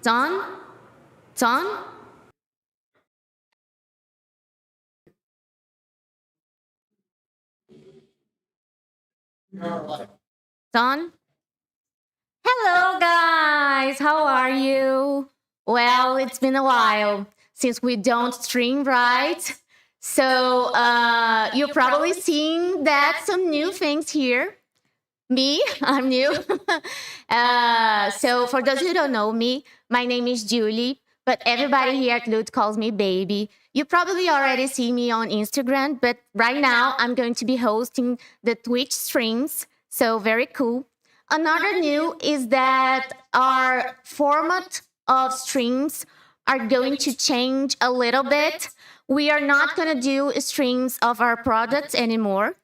Ton? Ton? Ton? Hello, guys. How are you? Well, it's been a while since we don't stream, right? So, you're probably seeing that some new things here. Me, I'm new. So, for those who don't know me, my name is Julie, but everybody here at Loot calls me Baby. You probably already see me on Instagram, but right now I'm going to be hosting the Twitch streams. So, very cool. Another new is that our format of streams are going to change a little bit. We are not going to do streams of our products anymore.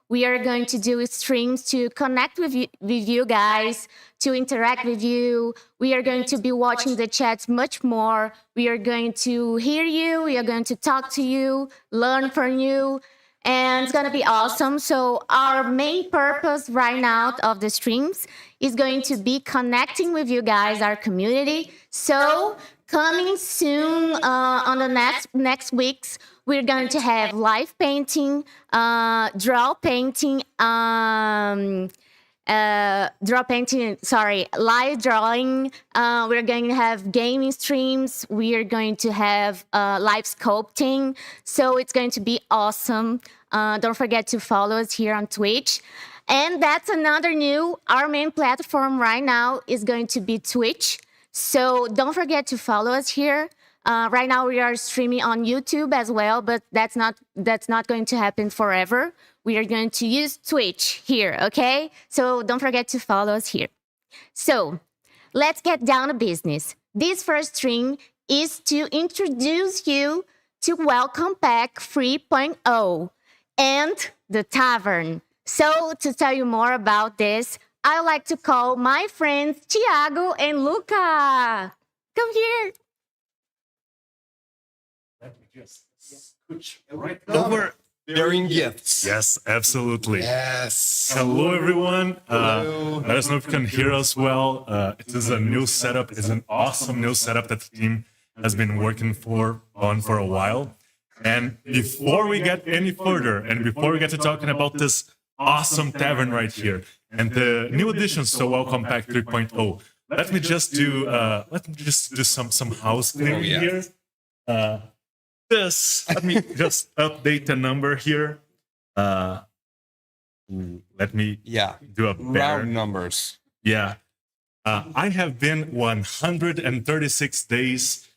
We are going to do streams to connect with you guys, to interact with you. We are going to be watching the chats much more. We are going to hear you. We are going to talk to you, learn from you, and it's going to be awesome. So our main purpose right now of the streams is going to be connecting with you guys, our community. So coming soon on the next weeks, we're going to have live painting, draw painting, live drawing. We're going to have gaming streams. We are going to have live sculpting. So it's going to be awesome. Don't forget to follow us here on Twitch. And that's another new, our main platform right now is going to be Twitch. So don't forget to follow us here. Right now we are streaming on YouTube as well, but that's not going to happen forever. We are going to use Twitch here, okay? So don't forget to follow us here. So let's get down to business. This first stream is to introduce you to Welcome Pack 3.0 and the Tavern. So to tell you more about this, I like to call my friends Thiago and Luca. Come here. Let me just scooch right over. Bearing gifts. Yes, absolutely. Yes. Hello, everyone. Hello. Let us know if you can hear us well. It is a new setup. It's an awesome new setup that the team has been working on for a while. And before we get any further, and before we get to talking about this awesome tavern right here and the new additions to Welcome Pack 3.0, let me just do some house cleaning here. Let me just update the number here. Let me do a better round numbers. Yeah. I have been 136 days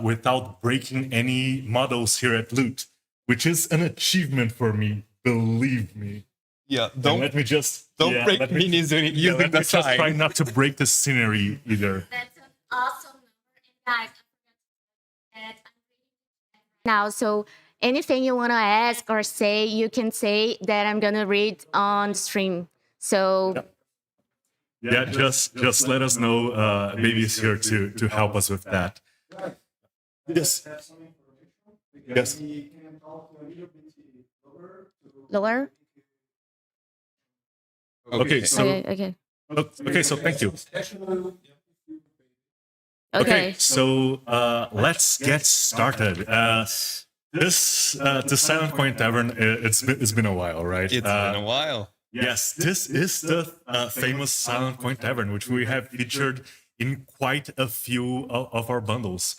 without breaking any models here at Loot, which is an achievement for me, believe me. Yeah, Don't break minis using the just sign. try not to break the scenery either. That's an awesome number. And guys, now, so anything you want to ask or say, you can say that I'm going to read on the stream. So Yeah, just let us know. Baby is here to help us with that. Yes. Yes. lower. Okay. So Okay. So thank you. Okay. So let's get started. The Silent Coin Tavern. It's been a while, right? It's been a while. Yes, this is the famous Silent Coin Tavern, which we have featured in quite a few of our bundles,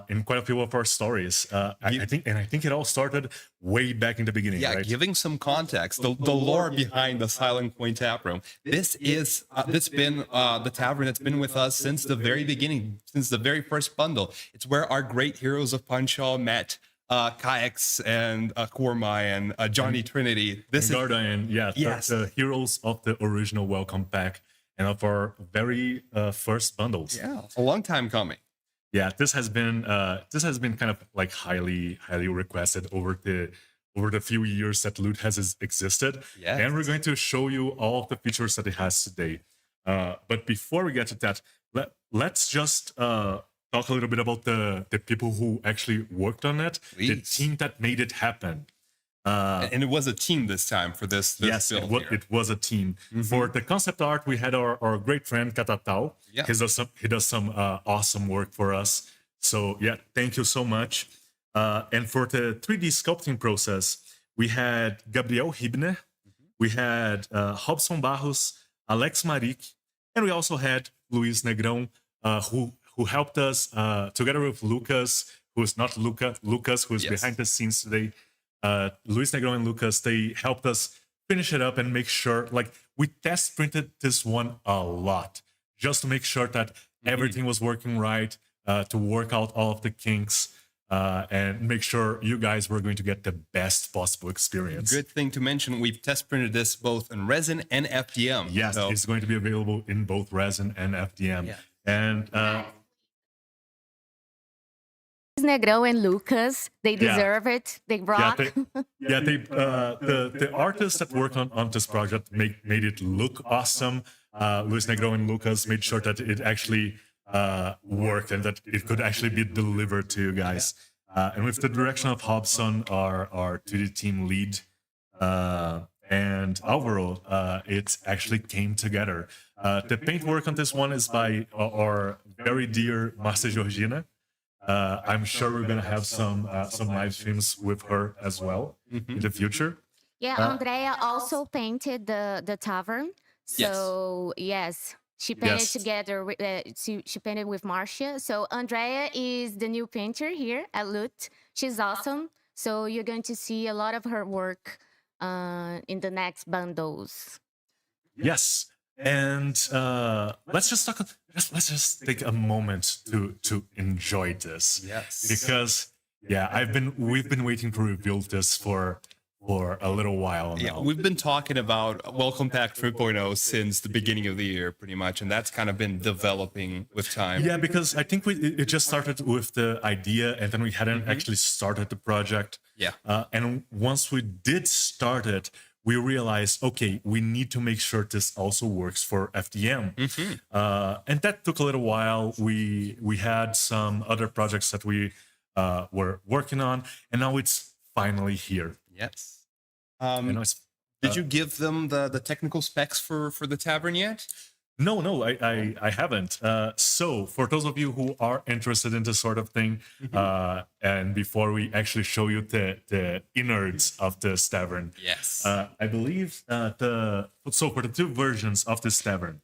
in quite a few of our stories. I think it all started way back in the beginning. Yeah, right? giving some context, the lore behind the Silent Coin Tap Room. This been the tavern that's been with us since the very beginning, since the very first bundle. It's where our great heroes of Punchal met. Kayaks and Kormai and Johnny Trinity. This Garda and Yes. the heroes of the original Welcome Pack and of our very first bundles. Yeah, a long time coming. Yeah, this has been kind of like highly requested over the few years that Loot has existed. Yes. And we're going to show you all of the features that it has today. But before we get to that, let's just talk a little bit about the people who actually worked on it, the Please. team that made it happen. And it was a team this time for this Yes, build here. it was a team. For the concept art, we had our great friend Katatao. Yeah. He does some awesome work for us. So yeah, thank you so much. And for the 3D sculpting process, we had Gabriel Hibner, we had Robson Barros, Alex Maric, and we also had Luis Negrão, who helped us together with Lucas, who's not Lucas, who's Yes. behind the scenes today. Luis Negrão and Lucas, they helped us finish it up and make sure, like, we test printed this one a lot just to make sure that everything was working right, to work out all of the kinks, and make sure you guys were going to get the best possible experience. Good thing to mention, we've test printed this both in resin and FDM. Yes, So- it's going to be available in both resin and FDM. Yeah. And Negrão and Lucas, they Yeah. deserve it. They rock. The artists that worked on this project made it look awesome. Luis Negro and Lucas made sure that it actually worked and that it could actually be delivered to you guys. And with the direction of Hobson, our 2D team lead, and Alvaro, it actually came together. The paint work on this one is by our very dear Marcia Georgina. I'm sure we're gonna have some live streams with her as well in the future. Yeah, Andrea also painted the tavern. So yes, she painted Yes. together. She painted with Marcia. So Andrea is the new painter here at Loot. She's awesome. So you're going to see a lot of her work in the next bundles. Yes, and let's just talk. Let's just take a moment to enjoy this. Yes. Because we've been waiting to reveal this for a little while now. Yeah, we've been talking about Welcome Pack 3.0 since the beginning of the year, pretty much, and that's kind of been developing with time. Yeah, because I think it just started with the idea, and then we hadn't actually started the project. Yeah. And once we did start it, we realized, okay, we need to make sure this also works for FDM. And that took a little while. We had some other projects that we were working on, and now it's finally here. Yes. And now it's Did you give them the technical specs for the tavern yet? No, I haven't. So for those of you who are interested in this sort of thing, and before we actually show you the innards of this tavern, Yes. I believe for the two versions of this tavern,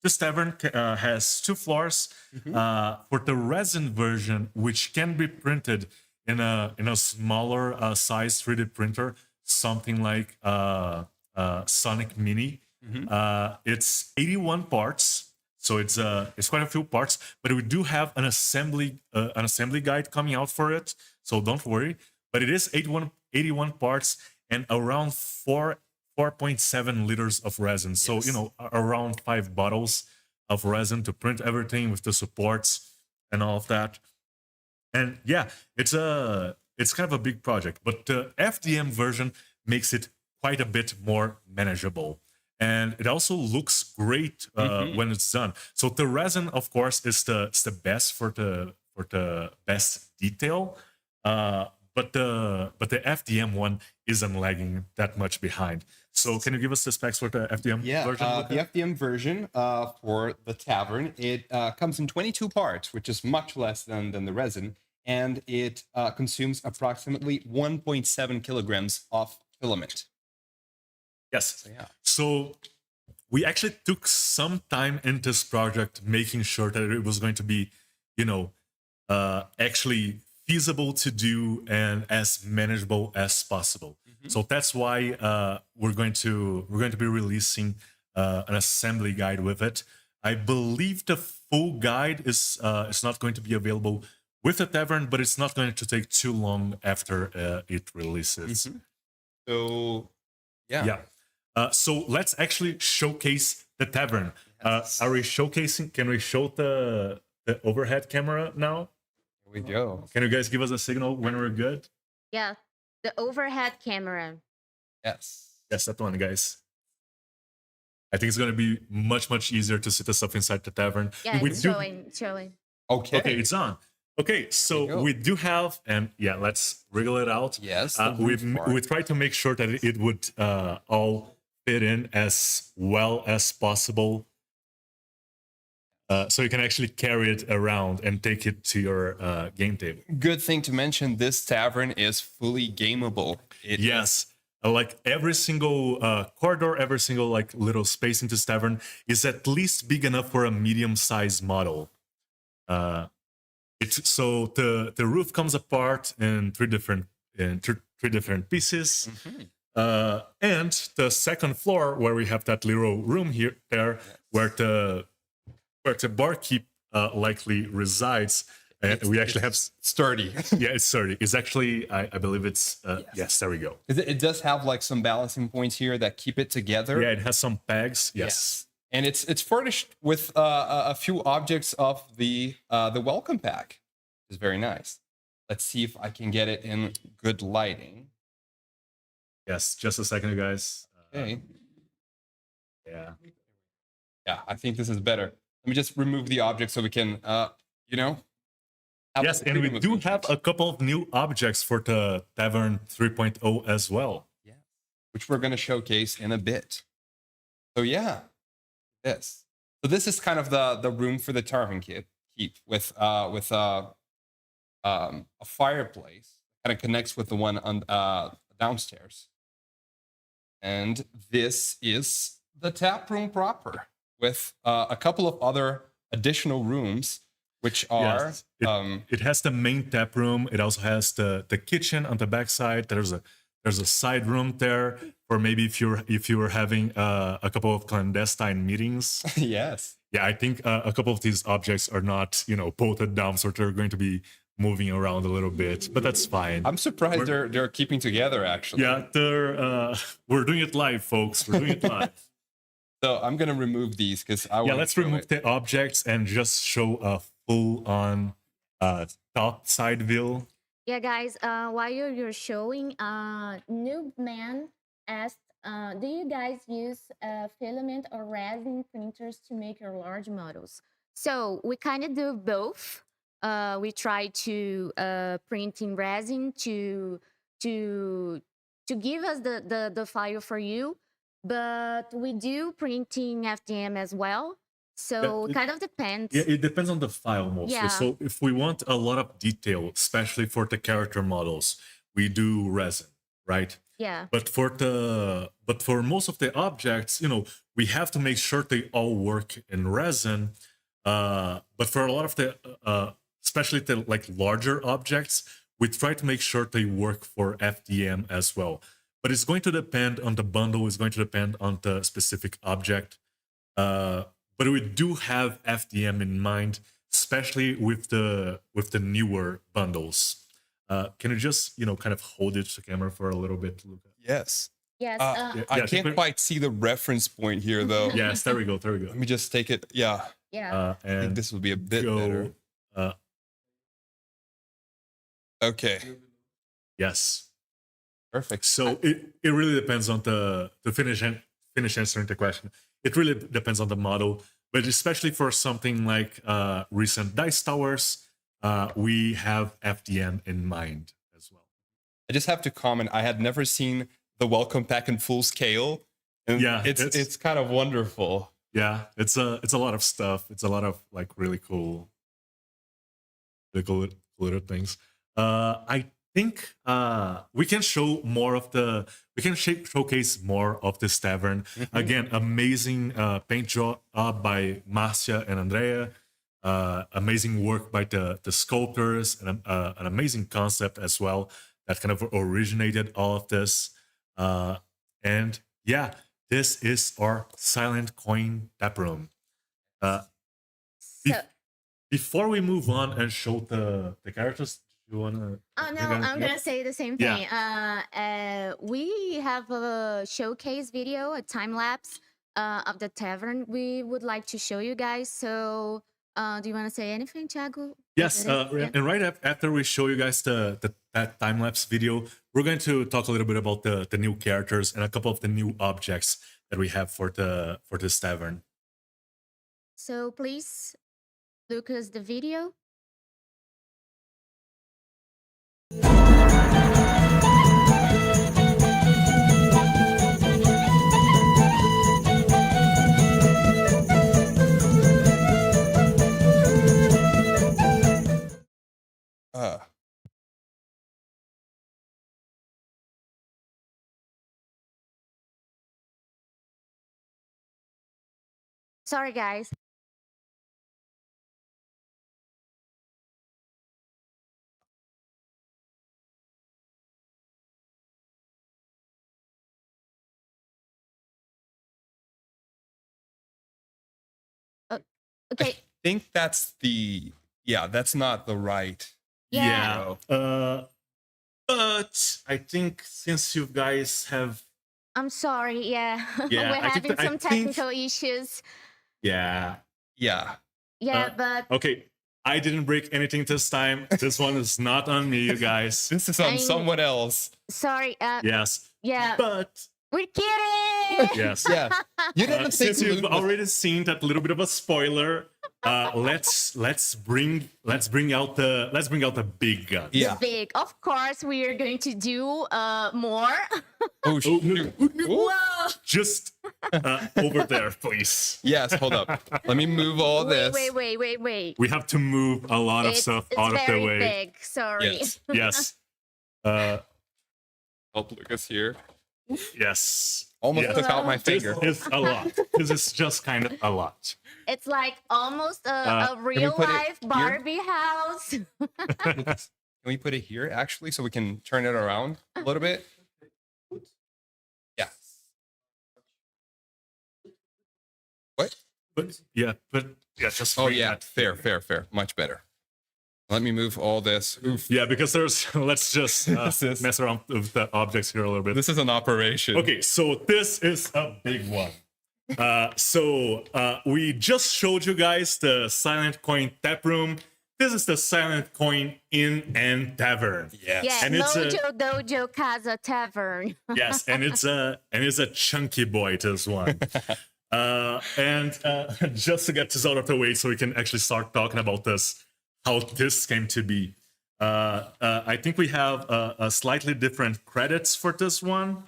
this tavern has two floors. For the resin version, which can be printed in a smaller size 3D printer, something like Sonic Mini. It's 81 parts, so it's quite a few parts. But we do have an assembly guide coming out for it, so don't worry. But it is 81 parts and around 4.7 liters of resin. So around 5 bottles of resin to print everything with the supports and all of that. And yeah, it's kind of a big project, but the FDM version makes it quite a bit more manageable, and it also looks great when it's done. So the resin, of course, is the best for the best detail, but the FDM one isn't lagging that much behind. So can you give us the specs for the FDM version? The FDM version for the tavern, it comes in 22 parts, which is much less than the resin, and it consumes approximately 1.7 kilograms of filament. Yes. Yeah. So we actually took some time in this project, making sure that it was going to be, actually feasible to do and as manageable as possible. So that's why we're going to be releasing an assembly guide with it. I believe the full guide is not going to be available with the tavern, but it's not going to take too long after it releases. So, Yeah. So let's actually showcase the tavern. Yes. Are we showcasing? Can we show the overhead camera now? Here we go. Can you guys give us a signal when we're good? Yeah, the overhead camera. Yes. Yes, that one, guys. I think it's going to be much easier to see the stuff inside the tavern. Yeah, We it's do- showing. Okay. Okay, it's on. Okay, so go. we do have, and yeah, let's wriggle it out. Yes, Uh, the we roof part. we tried to make sure that it would all fit in as well as possible, so you can actually carry it around and take it to your game table. Good thing to mention, this tavern is fully gameable. Yes, like every single corridor, every single like little space in this tavern is at least big enough for a medium-sized model. So the roof comes apart in three different pieces. And the second floor, where we have that little room where the barkeep likely resides, we actually have sturdy. yeah, it's sturdy. It's actually I believe it's yes, there we go. It does have like some balancing points here that keep it together. Yeah, it has some pegs. Yes. And it's furnished with a few objects of the welcome pack. It's very nice. Let's see if I can get it in good lighting. Yes, just a second, you guys. Okay. Yeah. Yeah, I think this is better. Let me just remove the object so we can, you know. Yes, and we do have a couple of new objects for the Tavern 3.0 as well. Yeah, which we're going to showcase in a bit. So yeah, this. So this is kind of the room for the Tavern keep with a fireplace. Kind of connects with the one on downstairs. And this is the tap room proper, with a couple of other additional rooms, which are it has the main tap room. It also has the kitchen on the backside. There's a side room there for maybe if you were having a couple of clandestine meetings. Yes. Yeah, I think a couple of these objects are not bolted down, so they're going to be moving around a little bit, but that's fine. I'm surprised they're keeping together, actually. Yeah, we're doing it live, folks. We're doing it live. So I'm gonna remove these because I want. Yeah, let's remove the objects and just show a full-on top side view. Yeah, guys, while you're showing, Noob Man asked, do you guys use filament or resin printers to make your large models? So we kind of do both. We try to print in resin to give us the file for you, but we do printing FDM as well. So it kind of depends. Yeah, it depends on the file mostly. Yeah. So if we want a lot of detail, especially for the character models, we do resin, right? Yeah. But for most of the objects, we have to make sure they all work in resin. But for a lot of the especially the like larger objects, we try to make sure they work for FDM as well. But it's going to depend on the bundle. It's going to depend on the specific object. But we do have FDM in mind, especially with the newer bundles. Can you just kind of hold it to the camera for a little bit, Luca? Yes. Yes. I can't quite see the reference point here, though. Yes, there we go. There we go. Let me just take it. Yeah. Yeah. I think this will be a bit better. Okay. Yes. Perfect. So it really depends on the finish answering the question. It really depends on the model, but especially for something like recent Dice Towers, we have FDM in mind as well. I just have to comment, I had never seen the welcome pack in full scale. And yeah, it's kind of wonderful. Yeah, it's a lot of stuff. It's a lot of like really cool little things. I think we can show more of showcase more of this tavern. Again, amazing paint job by Marcia and Andrea. Amazing work by the sculptors, and an amazing concept as well that kind of originated all of this. And yeah, this is our silent coin tap room. Before we move on and show the characters, you wanna? Oh no, I'm gonna say the same thing. Yeah. We have a showcase video, a time lapse of the tavern. We would like to show you guys. So, do you want to say anything, Thiago? Yes. Yeah. And right after we show you guys that time lapse video, we're going to talk a little bit about the new characters and a couple of the new objects that we have for this tavern. So please, Lucas, the video. Uh, Sorry, guys. Uh, I okay. think that's the that's not the right. Yeah. But I think since you guys have, I'm sorry. Yeah. yeah, We're having I some think, technical issues. yeah. Yeah. Yeah, Uh, but Okay, I didn't break anything this time. This one is not on me, you guys. This is on I'm- someone else. sorry. Yes, Yeah. but We're kidding. yes. Yeah. You didn't think Since you've Luke was- already seen that little bit of a spoiler, let's bring out the big guns. Yeah. Big. Of course, we are going to do more. Oh, shoot. Ooh. Whoa. Just over there, please. Yes, hold up. Let me move all this. Wait. We have to move a lot of stuff It's out of the very way. big. Sorry. Yes. Yes. Help Lucas here. Yes. Almost Yes. took out my finger. This is a lot. This is just kind of a lot. It's like almost a we real put it life here? Barbie house. Can we put it here actually so we can turn it around a little bit? Yeah. What? But just Oh bring yeah, that fair. Much better. Let me move all this. Oof. Yeah, because there's let's just This is- mess around with the objects here a little bit. This is an operation. Okay, so this is a big one. We just showed you guys the Silent Coin tap room. This is the Silent Coin Inn and Tavern. Yes. Yeah, And it's Mojo Dojo Casa Tavern. Yes, and it's a chunky boy, this one. Just to get this out of the way, so we can actually start talking about this, how this came to be. I think we have a slightly different credits for this one.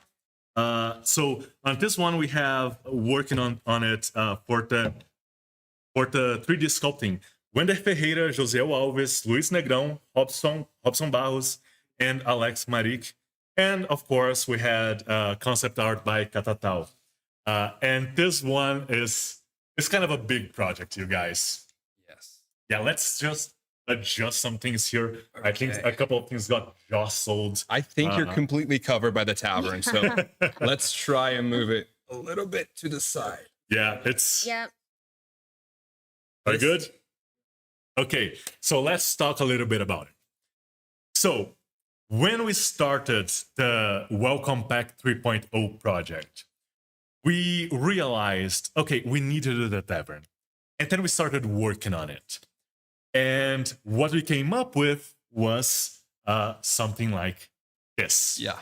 So on this one, we have working on it for the 3D sculpting. Wender Ferreira, José Alves, Luiz Negrão, Robson Barros, and Alex Marik. And of course, we had concept art by Catatau. And this one is kind of a big project, you guys. Yes. Yeah, let's just adjust some things here. I think Okay. a couple of things got jostled. I think you're completely covered by the tavern, so let's try and move it a little bit to the side. Yeah, it's Yeah. very good. Okay, so let's talk a little bit about it. So, when we started the Welcome Pack 3.0 project, we realized, okay, we need to do the tavern. And then we started working on it. And what we came up with was something like this. Yeah.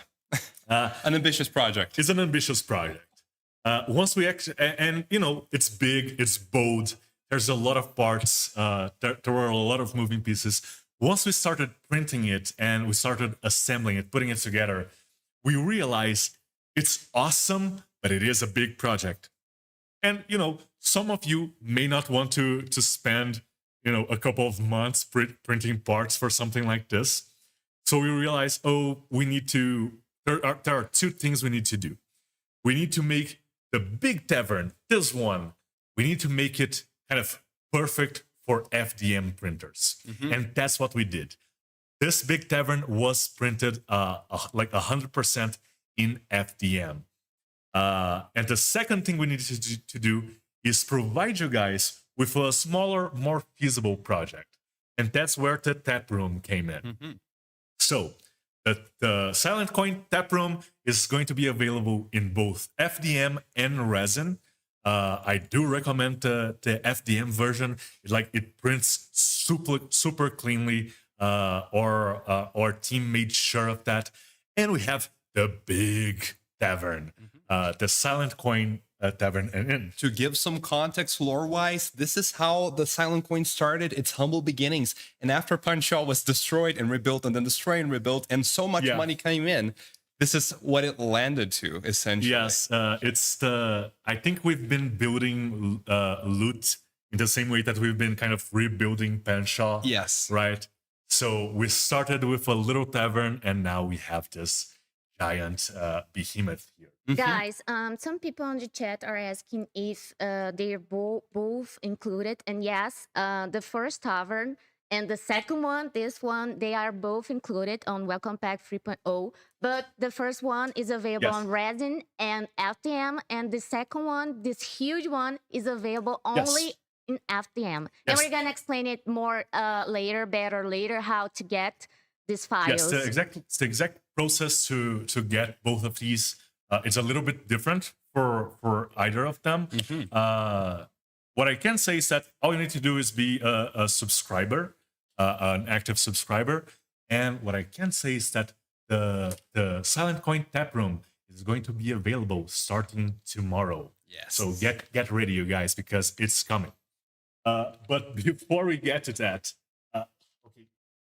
Uh, An ambitious project. It's an ambitious project. Once we actually, and you know, it's big, it's bold. There's a lot of parts. There were a lot of moving pieces. Once we started printing it and we started assembling it, putting it together, we realized it's awesome, but it is a big project. And you know, some of you may not want to spend, you know, a couple of months printing parts for something like this. So we realized, oh, we need to. There are two things we need to do. We need to make the big tavern, this one. We need to make it kind of perfect for FDM printers, and that's what we did. This big tavern was printed like 100% in FDM. And the second thing we needed to do is provide you guys with a smaller, more feasible project. And that's where the tap room came in. So the Silent Coin tap room is going to be available in both FDM and resin. I do recommend the FDM version. It prints super cleanly. Our team made sure of that. And we have the big tavern, the Silent Coin Tavern and Inn. To give some context lore-wise, this is how the Silent Coin started its humble beginnings. And after Punchal was destroyed and rebuilt and then destroyed and rebuilt, and so much money came in, this is what it landed to, essentially. Yes, I think we've been building loot in the same way that we've been kind of rebuilding Punchal. Yes. Right? So we started with a little tavern, and now we have this giant behemoth here. Guys, some people on the chat are asking if they're both included. And yes, the first tavern and the second one, this one, they are both included on Welcome Pack 3.0. But the first one is available Yes. on Resin and FTM. And the second one, this huge one, is available only in FTM. And Yes. we're going to explain it more better later, how to get these files. Yes, it's the exact process to get both of these. It's a little bit different for either of them. What I can say is that all you need to do is be a subscriber, an active subscriber. And what I can say is that the Silent Coin tap room is going to be available starting tomorrow. Yes. So get ready, you guys, because it's coming. But before we get to that, okay,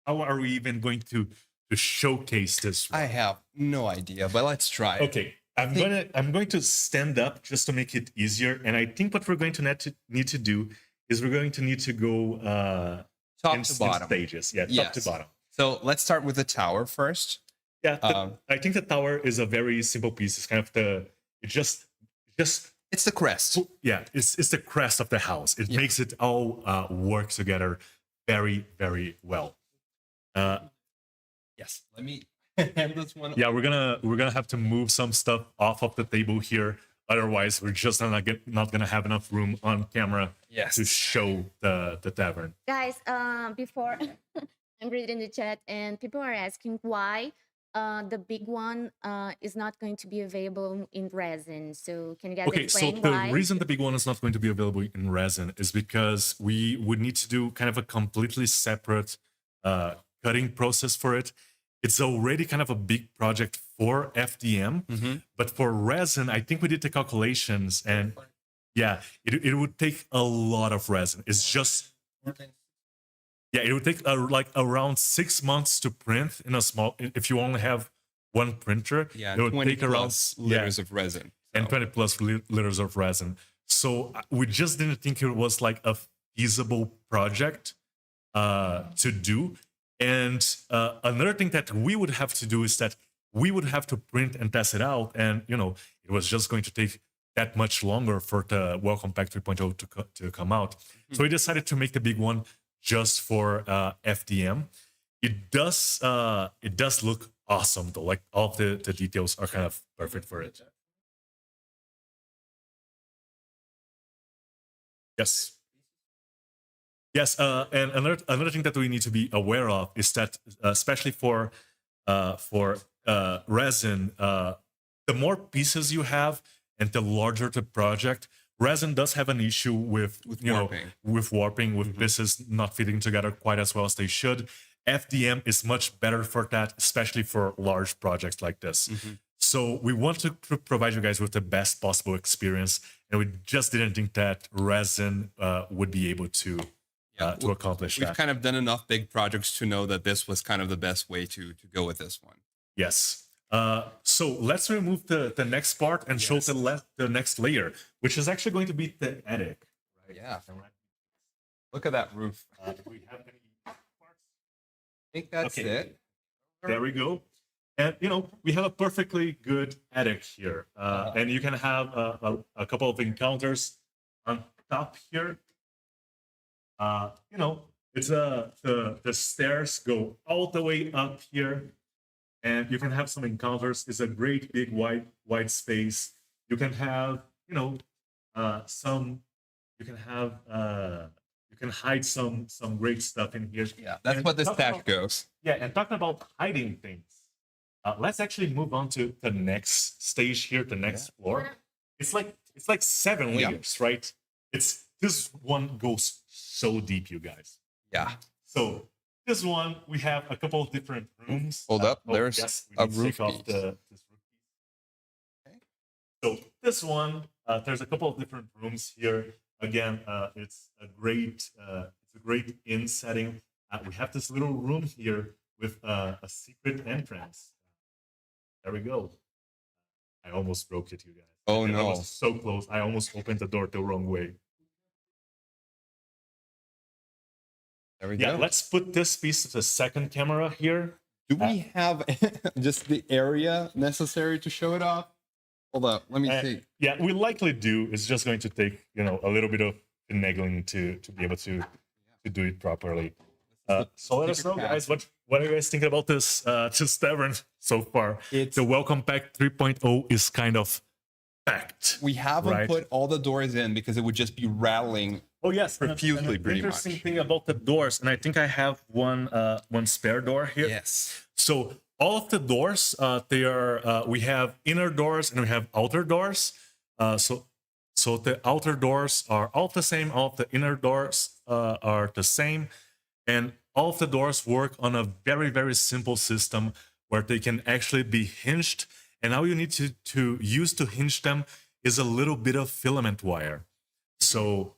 how are we even going to showcase this one? I have no idea, but let's try. Okay, I'm going to stand up just to make it easier, and I think what we're going to need to do is we're going to need to go Top to bottom. stages. Yeah, top Yes. to bottom. So let's start with the tower first. Yeah, I think the tower is a very simple piece. It's kind of just It's the crest. yeah, it's the crest of the house. It makes it all work together very, very well. Yes. Let me hand this one. Yeah, we're gonna have to move some stuff off of the table here. Otherwise, we're just not gonna have enough room on camera to show the tavern. Guys, before I'm reading the chat, and people are asking why the big one is not going to be available in resin. So can you guys Okay, so explain the why? reason the big one is not going to be available in resin is because we would need to do kind of a completely separate cutting process for it. It's already kind of a big project for FDM, but for resin, I think we did the calculations, and yeah, it would take a lot of resin. It's just it would take like around 6 months to print in a small. If you only have one printer, Yeah, it would 20 take around plus liters of resin. and 20 plus liters of resin. So we just didn't think it was like a feasible project to do. And another thing that we would have to do is that we would have to print and test it out. And, it was just going to take that much longer for the Welcome Pack 3.0 to come out. So we decided to make the big one just for FDM. It does look awesome though. Like all of the details are kind of perfect for it. Yes. Yes, and another thing that we need to be aware of is that, especially for resin, the more pieces you have and the larger the project, resin does have an issue with warping, with pieces not fitting together quite as well as they should. FDM is much better for that, especially for large projects like this. So we want to provide you guys with the best possible experience, and we just didn't think that resin would be able to accomplish that. We've kind of done enough big projects to know that this was kind of the best way to go with this one. Yes. So let's remove the next part and show the next layer, which is actually going to be the attic. Right? Yeah. Look at that roof. Do we have any parts? I think that's it. There we go. And we have a perfectly good attic here, and you can have a couple of encounters on top here. It's the stairs go all the way up here, and you can have some encounters. It's a great big wide space. You can have you can hide some great stuff in here. Yeah, that's what this stash goes. Yeah, and talking about hiding things, let's actually move on to the next stage here, the next floor. It's like 7 layers, right? This one goes so deep, you guys. Yeah. So this one, we have a couple of different rooms. Hold up, there's a roof off piece. this roof piece. Okay. So this one, there's a couple of different rooms here. Again, it's a great inn setting. We have this little room here with a secret entrance. There we go. I almost broke it, you guys. Oh, I no. was so close. I almost opened the door the wrong way. There we Yeah, go. let's put this piece to the second camera here. Do we have just the area necessary to show it off? Hold up, let me see. Yeah, we likely do. It's just going to take, a little bit of finagling to be able to do it properly. So let us know, guys, what are you guys thinking about this Tavern so far? The Welcome Pack 3.0 is kind of packed. We haven't right? put all the doors in because it would just be rattling. Oh yes, profusely, pretty interesting much. thing about the doors, and I think I have one spare door here. Yes. So all of the doors, they are we have inner doors and we have outer doors. So the outer doors are all the same. All of the inner doors are the same, and all of the doors work on a very, very simple system where they can actually be hinged. And all you need to use to hinge them is a little bit of filament wire. So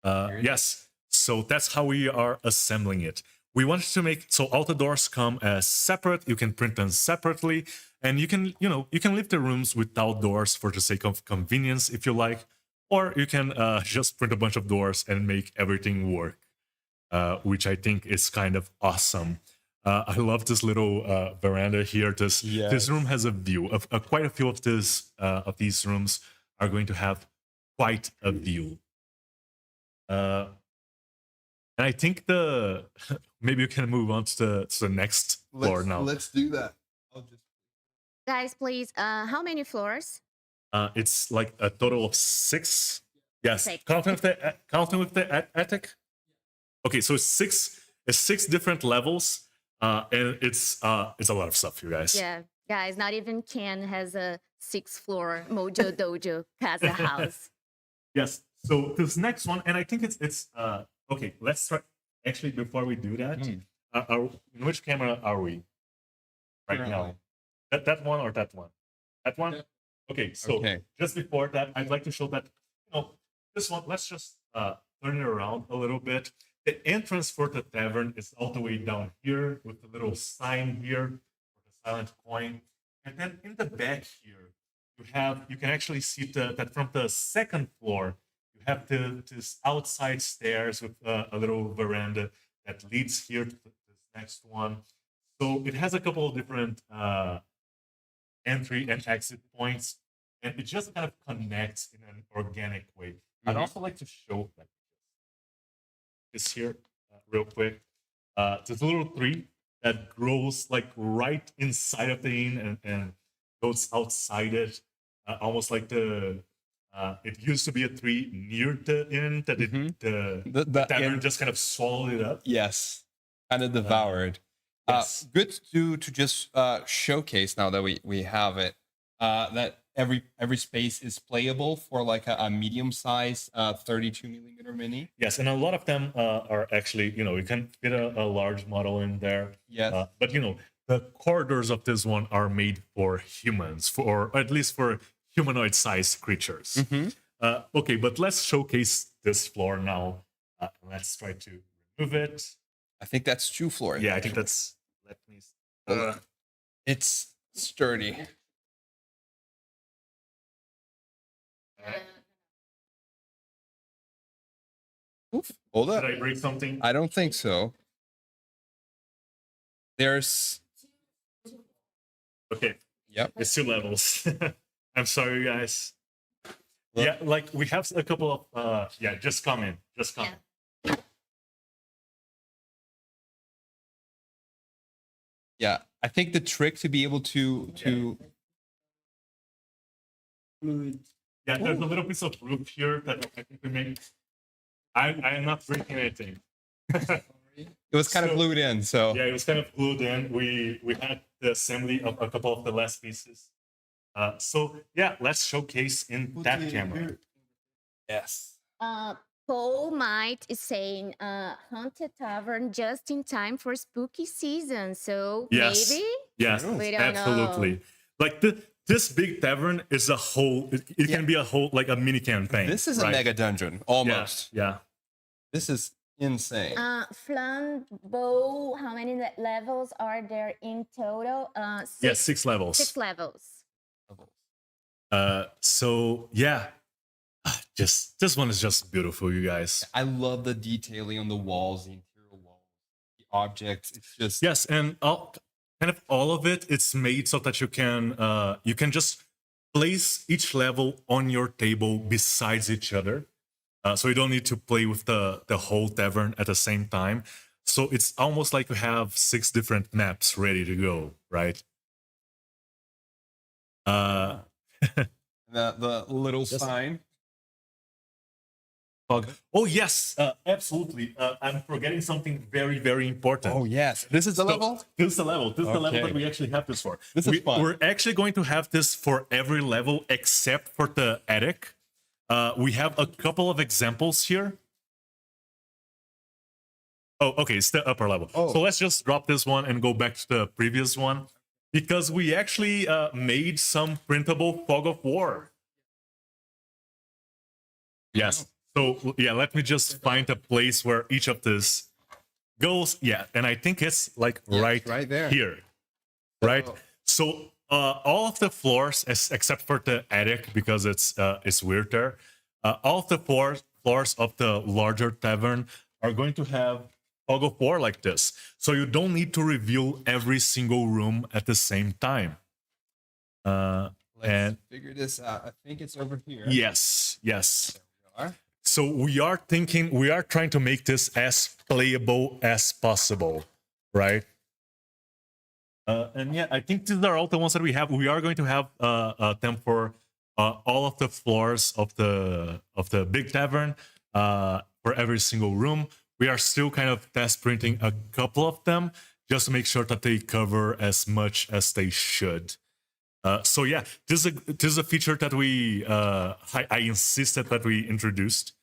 yes, so that's how we are assembling it. We wanted to make so all the doors come as separate. You can print them separately, and you can leave the rooms without doors for the sake of convenience if you like, or you can just print a bunch of doors and make everything work, which I think is kind of awesome. I love this little veranda here. This room has a view of quite a few of these rooms are going to have quite a view. And I think maybe you can move on to the next floor now. Let's do that. Guys, please, how many floors? It's like a total of 6. Yes, 6. counting with the attic. Okay, so it's six different levels, and it's a lot of stuff, you guys. Yeah, guys, not even Ken has a 6th floor Mojo Dojo Casa house. Yes. So this next one, and I think it's okay. Let's try. Actually, before we do that, in which camera are we right now? That one or that one? That one. Yeah. Okay. So just before that, I'd like to show that this one. Let's just turn it around a little bit. The entrance for the tavern is all the way down here with the little sign here for the silent coin, and then in the back here, you can actually see that from the second floor. You have this outside stairs with a little veranda that leads here to this next one. So it has a couple of different entry and exit points, and it just kind of connects in an organic way. I'd also like to show this here real quick. There's a little tree that grows like right inside of the inn and goes outside it, almost like it used to be a tree near the inn that the tavern just kind of swallowed it up. Yes, kind of devoured. Yes. Good to just showcase now that we have it that every space is playable for like a medium size 32mm mini. Yes, and a lot of them are actually you can fit a large model in there. Yes, but the corridors of this one are made for humans, or at least for humanoid-sized creatures. Okay, but let's showcase this floor now. Let's try to remove it. I think that's 2 floors. Yeah, I think that's. Let me. It's sturdy. Oof! Hold up. Did I break something? I don't think so. There's. Okay. Yep. It's 2 levels. I'm sorry, guys. Look. Yeah, like we have a couple of just come in. Yeah, I think the trick to be able to yeah, there's a little piece of roof here that I think we made. I'm not breaking anything. It was kind of glued in, so yeah, it was kind of glued in. We had the assembly of a couple of the last pieces. So yeah, let's showcase in that camera. Yes. Paul Might is saying Haunted Tavern just in time for spooky season. So maybe? Yes, we don't absolutely. know. Like this big tavern is a whole, it can be a whole, like a mini campaign. This is a mega dungeon, almost. Yeah. This is insane. Flambeau, how many levels are there in total? 6. Yes, 6 levels. 6 levels. So yeah, this one is just beautiful, you guys. I love the detailing on the walls, the objects. It's just Yes, and kind of all of it, it's made so that you can just place each level on your table besides each other. So you don't need to play with the whole tavern at the same time. So it's almost like you have 6 different maps ready to go, right? the little sign. Oh yes, absolutely. I'm forgetting something very, very important. Oh yes, this is the level. This is the level. This is the level Okay. that we actually have this for. This is fun. We're actually going to have this for every level except for the attic. We have a couple of examples here. Oh, okay, it's the upper level. Oh. So let's just drop this one and go back to the previous one because we actually made some printable fog of war. Yes. So yeah, let me just find a place where each of this goes. Yeah, and I think it's like right there. here, right? Oh. So all of the floors, except for the attic because it's weird there, all of the floors of the larger tavern are going to have fog of war like this. So you don't need to reveal every single room at the same time. Let's figure this out. I think it's over here. Yes. There we are. So we are trying to make this as playable as possible, right? And yeah, I think these are all the ones that we have. We are going to have them for all of the floors of the big tavern for every single room. We are still kind of test printing a couple of them just to make sure that they cover as much as they should. So yeah, this is a feature that I insisted that we introduced.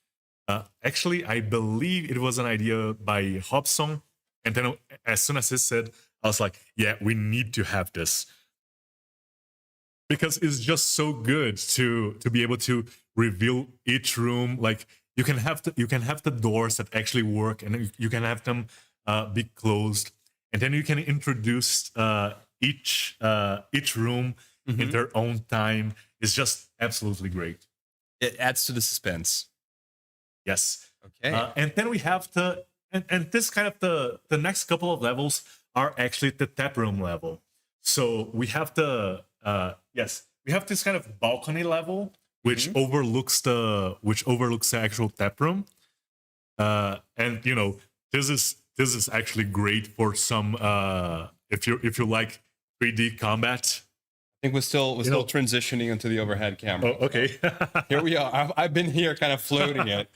Actually, I believe it was an idea by Hobson, and then as soon as he said, I was like, yeah, we need to have this because it's just so good to be able to reveal each room. Like you can have the doors that actually work, and you can have them be closed, and then you can introduce each room in their own time. It's just absolutely great. It adds to the suspense. Yes. Okay. And then we have and this kind of the next couple of levels are actually the tap room level. So we have we have this kind of balcony level which overlooks the actual tap room. And you know, this is actually great for some if you like 3D combat. I think we're still transitioning into the overhead camera. Oh, okay. Here we are. I've been here kind of floating it.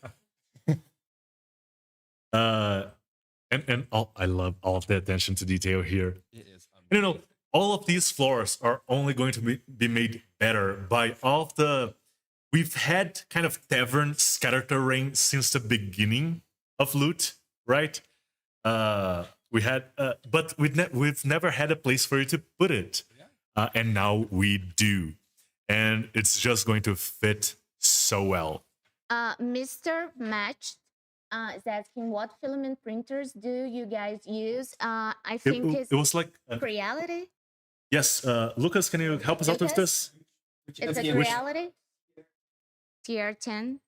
And I love all of the attention to detail here. It is And, you know, all of these floors are only going to be made better by all of the. We've had kind of tavern scatter terrain since the beginning of Loot, right? We had, but we've never had a place for you to put it, and now we do, and it's just going to fit so well. Mr. Match is asking what filament printers do you guys use? I think It was like Creality. yes, Lucas, can you help us out with this? It's a Creality. TR10.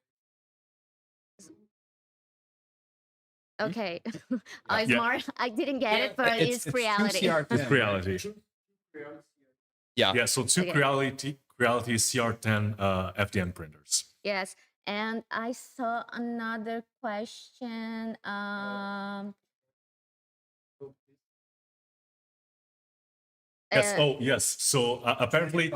Okay. Oh, it's Yeah. more. I didn't get it, but it's Creality. It's Creality. Yeah. Yeah, so two Okay. Creality CR10 FDM printers. Yes. And I saw another question. Yes. Oh, yes. So apparently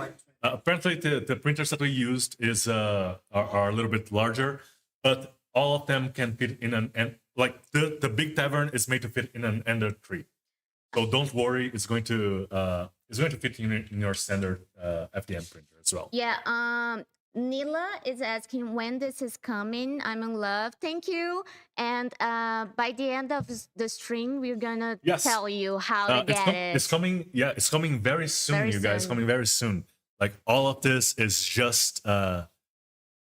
the printers that we used are a little bit larger, but all of them can fit in like the big tavern is made to fit in an Ender 3. So don't worry, it's going to fit in your standard FDM printer as well. Yeah. Nila is asking when this is coming. I'm in love. Thank you. And by the end of the stream, we're gonna Yes. tell you how to get it. It's coming. Yeah, it's coming very soon, Very you guys. soon. Coming very soon. Like all of this is just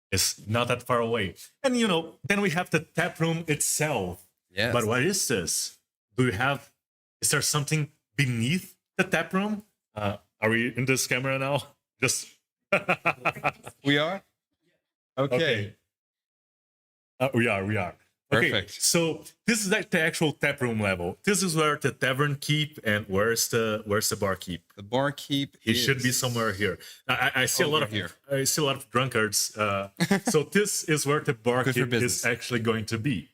it's not that far away. And you know, then we have the tap room itself. Yes. But what is this? Is there something beneath the tap room? Are we in this camera now? Just We are? Okay. we are. Okay, Perfect. so this is like the actual tap room level. This is where the tavern keep, and where's the bar keep? The barkeep It should be somewhere here. I see a lot over of here. I see a lot of drunkards. So this is where the bar Good for keep business. is actually going to be,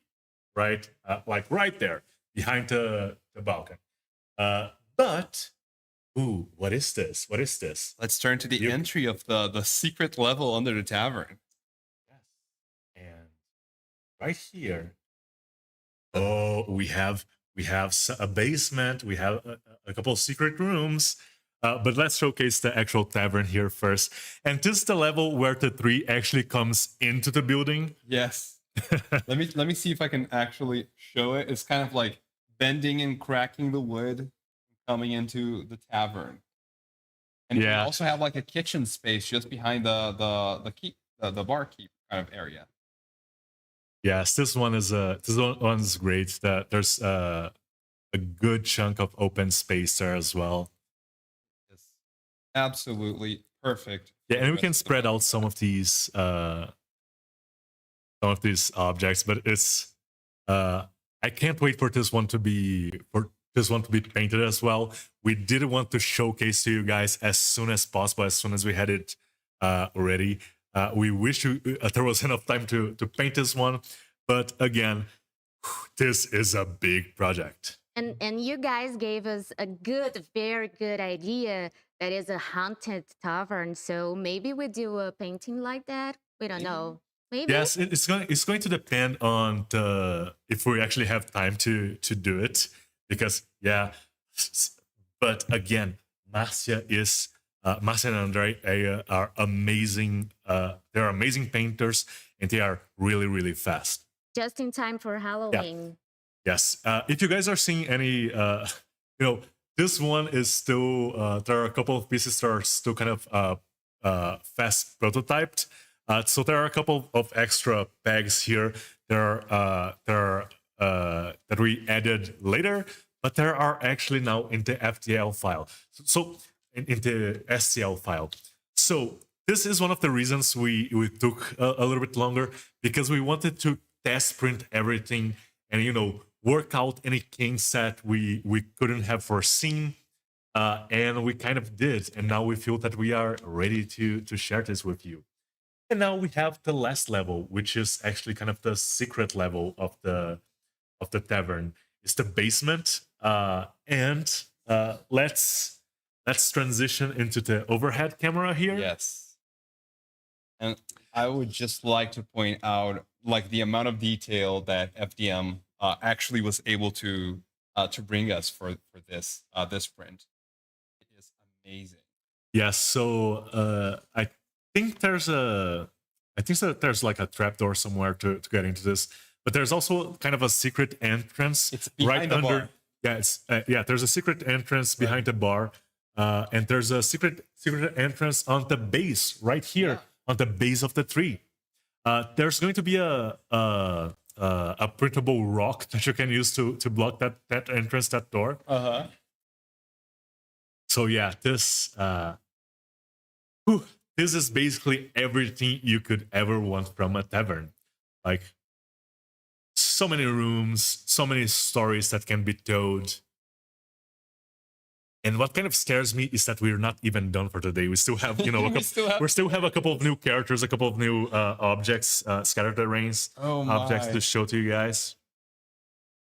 right? Like right there behind the balcony. But ooh, what is this? What is this? Let's turn to the You- entry of the secret level under the tavern. Yes. And right here, oh, we have a basement. We have a couple of secret rooms. But let's showcase the actual tavern here first. And this is the level where the tree actually comes into the building. Yes. let me see if I can actually show it. It's kind of like bending and cracking the wood coming into the tavern. And we Yeah. also have like a kitchen space just behind the barkeep kind of area. Yes, this one is one's great. That there's a good chunk of open space there as well. Yes. Absolutely perfect. Yeah, for and the we can rest of the spread level. out some of these objects, but it's I can't wait for this one to be painted as well. We did want to showcase to you guys as soon as possible, as soon as we had it ready. We wish there was enough time to paint this one, but again, this is a big project. And you guys gave us a very good idea that is a haunted tavern. So maybe we do a painting like that. We don't know. Maybe. Yes, it's going to depend on if we actually have time to do it, because yeah, but again, Marcia and Andre are amazing. They're amazing painters, and they are really really fast. Just in time for Halloween. Yes. If you guys are seeing any, this one is still, there are a couple of pieces that are still kind of fast prototyped. So there are a couple of extra pegs here. That we added later, but there are actually now in the FTL file. So in the STL file. So this is one of the reasons we took a little bit longer, because we wanted to test print everything and work out any kinks that we couldn't have foreseen, and we kind of did, and now we feel that we are ready to share this with you. And now we have the last level, which is actually kind of the secret level of the tavern. It's the basement, and let's transition into the overhead camera here. Yes. And I would just like to point out like the amount of detail that FDM actually was able to bring us for this print. It is amazing. Yes. So I think there's like a trapdoor somewhere to get into this, but there's also kind of a secret entrance. It's behind the bar. Yeah, there's a secret entrance behind the bar, and there's a secret entrance on the base right here on the base of the tree. There's going to be a printable rock that you can use to block that entrance, that door. So yeah, this is basically everything you could ever want from a tavern. Like, so many rooms, so many stories that can be told. And what kind of scares me is that we're not even done for today. We still have, we still have a couple of new characters, a couple of new objects, scattered arrays, objects to show to you guys.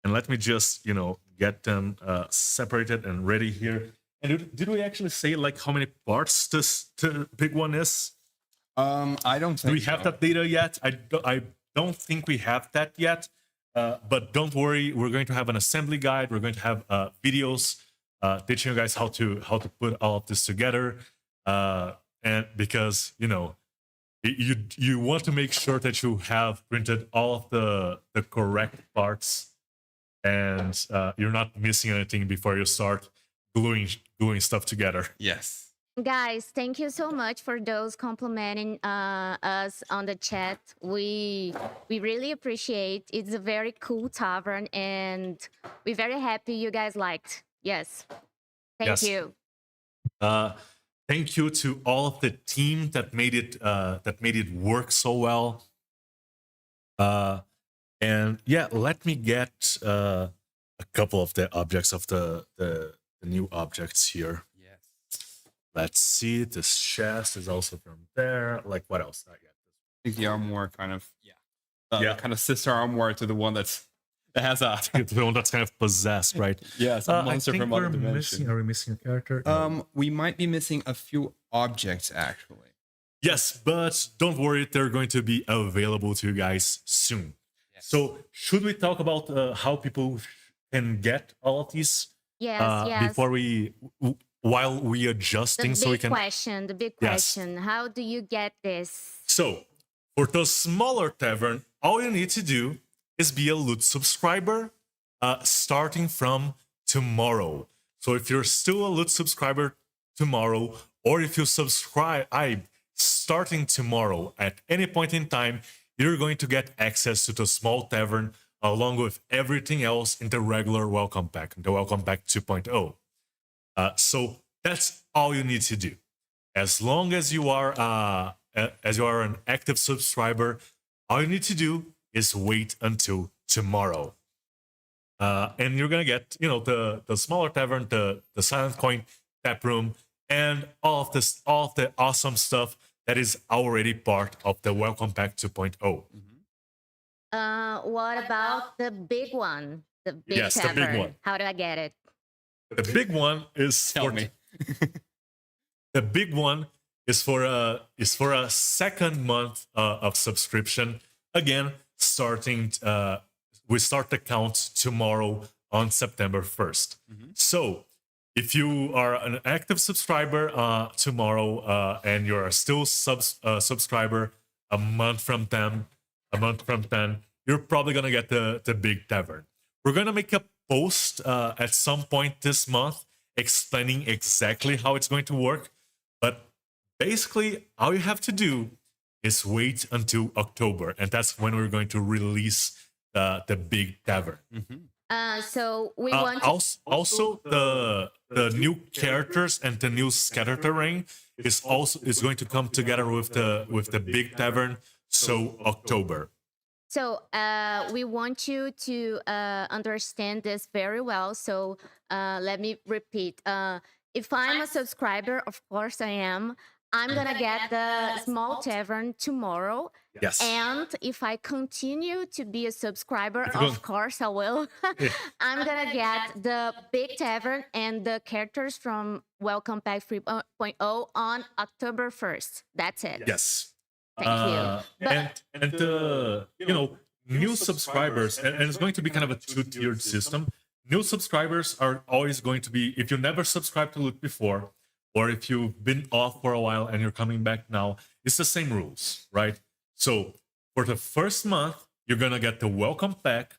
And let me just, get them separated and ready here. And did we actually say like how many parts this big one is? I don't think. Do we have that data yet? I don't think we have that yet. But don't worry, we're going to have an assembly guide. We're going to have videos teaching you guys how to put all of this together. And because you want to make sure that you have printed all of the correct parts, and you're not missing anything before you start gluing stuff together. Yes. Guys, thank you so much for those complimenting us on the chat. We really appreciate. It's a very cool tavern, and we're very happy you guys liked. Yes, thank you. Thank you to all of the team that made it work so well. And yeah, let me get a couple of the objects of the new objects here. Yes. Let's see. This chest is also from there. Like what else? Not yet. I think the armoire kind of Yeah. kind of sister armoire to the one that has a The one that's kind of possessed, right? yes, a monster I think from other we're dimension. missing. Are we missing a character? No. We might be missing a few objects actually. Yes, but don't worry, they're going to be available to you guys soon. Yes. So, should we talk about how people can get all of these Yes, yes. before while we adjusting, The so we big can? question, the big Yes. question. How do you get this? So, for the smaller tavern, all you need to do is be a loot subscriber, starting from tomorrow. So, if you're still a loot subscriber tomorrow, or if you subscribe, starting tomorrow at any point in time, you're going to get access to the small tavern along with everything else in the regular welcome pack, the welcome pack 2.0. So that's all you need to do. As long as you are an active subscriber, all you need to do is wait until tomorrow. And you're gonna get, the smaller tavern, the silent coin tap room, and all of the awesome stuff that is already part of the welcome pack 2.0. What about the big one? The big Yes, the big tavern. one. How do I get it? The big one is Tell for me. the big one is for a second month of subscription. Again, starting we start the count tomorrow on September 1st. So if you are an active subscriber tomorrow and you're still subscriber a month from then, you're probably gonna get the big tavern. We're gonna make a post at some point this month explaining exactly how it's going to work. But basically, all you have to do is wait until October, and that's when we're going to release the big tavern. So we want to... Also, the new characters and the new scatter terrain is going to come together with the big tavern. So October. So we want you to understand this very well. So let me repeat. If I'm a subscriber, of course I am. I'm gonna get the small tavern tomorrow. Yes. And if I continue to be a subscriber, If you of course I will. I'm gonna get the big tavern and the characters from Welcome Pack 3.0 on October 1st. That's it. Yes. Thank you. But And the new subscribers, and it's going to be kind of a two-tiered system. New subscribers are always going to be, if you never subscribed to Loot before, or if you've been off for a while and you're coming back now, it's the same rules, right? So for the first month, you're gonna get the welcome pack,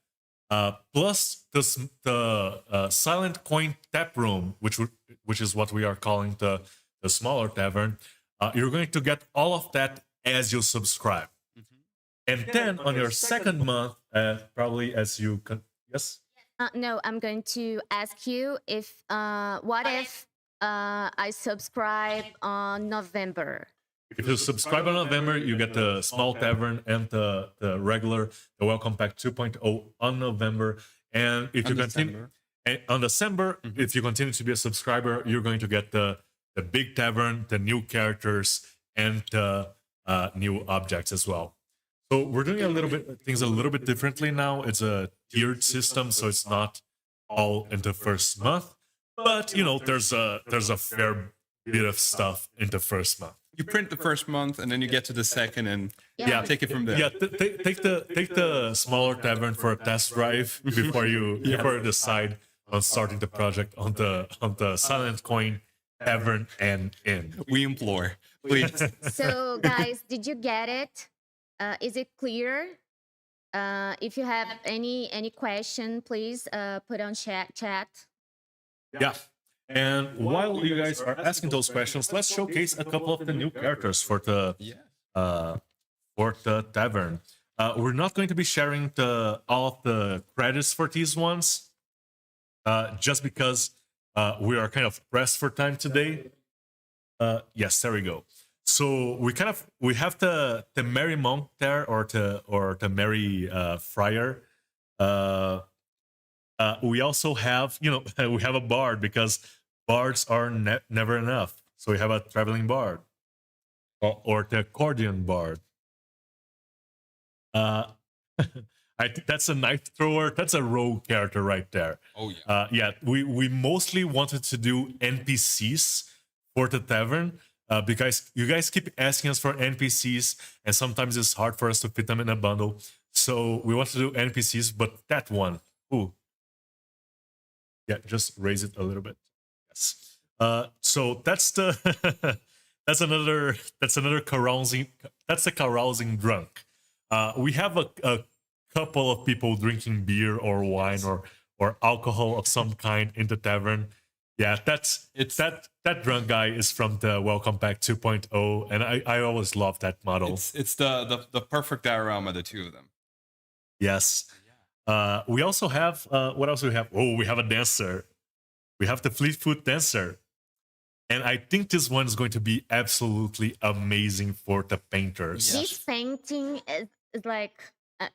plus the silent coin tap room, which is what we are calling the smaller tavern. You're going to get all of that as you subscribe. And then on your second month, probably as you can, yes? no, I'm going to ask you if what if I subscribe on November? If you subscribe in November, you get the small tavern and the welcome pack 2.0 on November. And if you continue on December, if you continue to be a subscriber, you're going to get the big tavern, the new characters, and the new objects as well. So we're doing things a little bit differently now. It's a tiered system, so it's not all in the first month. But there's a fair bit of stuff in the first month. You print the first month, and then you get to the second, and Yeah. take it from there. Yeah, take the smaller tavern for a test drive before you decide on starting the project on the Silent Coin Tavern and Inn. We implore, please. So guys, did you get it? Is it clear? If you have any question, please put on chat. Yeah. And while you guys are asking those questions, let's showcase a couple of the new characters for the tavern. We're not going to be sharing all of the credits for these ones, just because we are kind of pressed for time today. Yes, there we go. So we have the merry monk there, or the merry friar. Uh, we also have, we have a bard, because bards are never enough. So we have a traveling bard, or the accordion bard. Uh, I think that's a knife thrower. That's a rogue character right there. Oh yeah. Yeah, we mostly wanted to do NPCs for the tavern, because you guys keep asking us for NPCs, and sometimes it's hard for us to fit them in a bundle. So we want to do NPCs, but that one, ooh, yeah, just raise it a little bit. Yes. So that's the that's another carousing. That's a carousing drunk. We have a couple of people drinking beer or wine, or alcohol of some kind in the tavern. Yeah, that drunk guy is from the Welcome Pack 2.0, and I always love that model. It's the perfect diorama, the two of them. Yes. We also have what else do we have? Oh, we have a dancer. We have the Fleetfoot dancer. And I think this one is going to be absolutely amazing for the painters. Yes. This painting is like